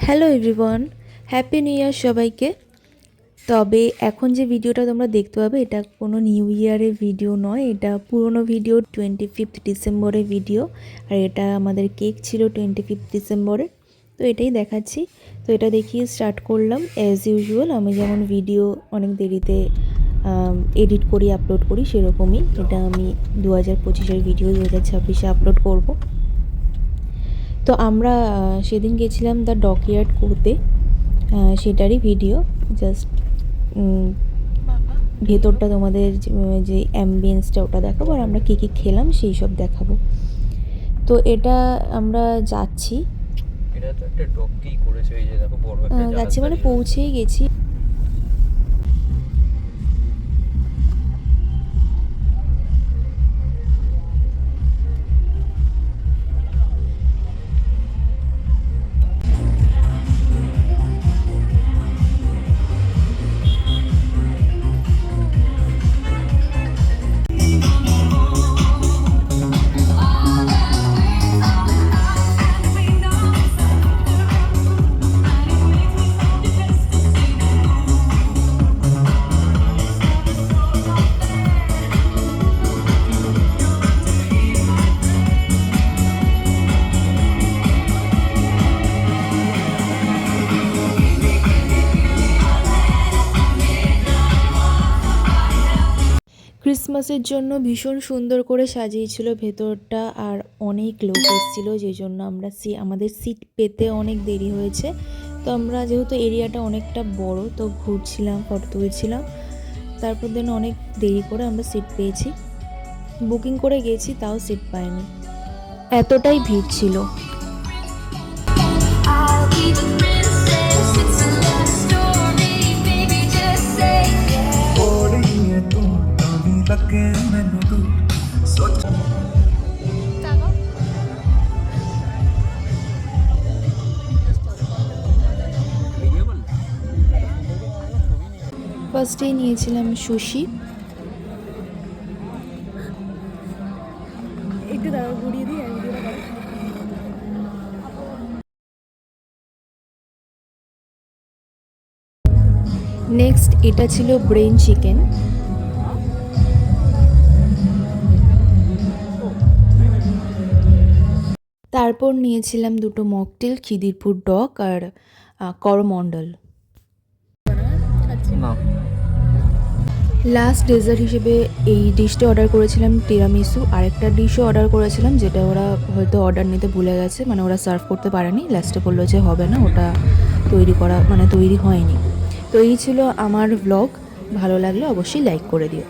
Hello everyone, happy new year সবাইকে। তবে এখন যে ভিডিওটা তোমরা দেখতে পাবে এটা কোনো নিউ ইয়ারের ভিডিও নয়, এটা পুরনো ভিডিও, 25th ডিসেম্বরের ভিডিও। আর এটা আমাদের কেক ছিল 25th ডিসেম্বরে, তো এটাই দেখাচ্ছি। তো এটা দেখিয়ে স্টার্ট করলাম অ্যাজ ইউজুয়াল। আমি যেমন ভিডিও অনেক দেরিতে এডিট করি, আপলোড করি, সেরকমই এটা আমি 2025-এর ভিডিও 2026-এ আপলোড করব। তো আমরা সেদিন গেছিলাম দ্য ডকইয়ার্ড করতে, সেটারই ভিডিও। জাস্ট ভেতরটা তোমাদের যে অ্যাম্বিয়েন্সটা ওটা দেখাবো, আর আমরা কী কী খেলাম সেই সব দেখাবো। তো এটা আমরা যাচ্ছি, এটা তো একটা ডকই করেছে, এই যে দেখো বড় একটা জাহাজ যাচ্ছি মানে দাঁড়িয়ে আছে। পৌঁছেই গেছি। ক্রিসমাসের জন্য ভীষণ সুন্দর করে সাজিয়েছিল ভেতরটা, আর অনেক লোক এসেছিলো, যে জন্য আমরা আমাদের সিট পেতে অনেক দেরি হয়েছে। তো আমরা যেহেতু এরিয়াটা অনেকটা বড়, তো ঘুরছিলাম, ফটো তুলছিলাম, তারপর দিন অনেক দেরি করে আমরা সিট পেয়েছি। বুকিং করে গেছি, তাও সিট পাইনি, এতটাই ভিড় ছিল। ফার্স্টেই নিয়েছিলাম সুশি। একটু দাঁড়াও, ঘুরিয়ে দিই আর ভিডিওটা করো। নেক্সট এটা ছিল ব্রেন চিকেন। তারপর নিয়েছিলাম দুটো মকটেল, খিদিরপুর ডক আর করমণ্ডল। লাস্ট ডেজার্ট হিসেবে এই ডিশটা অর্ডার করেছিলাম টিরামিসু। আরেকটা ডিশও অর্ডার করেছিলাম, যেটা ওরা হয়তো অর্ডার নিতে ভুলে গেছে, মানে ওরা সার্ভ করতে পারেনি, লাস্টে বললো যে হবে না, ওটা তৈরি হয়নি। তো এই ছিল আমার ভ্লগ। ভালো লাগলে অবশ্যই লাইক করে দিও।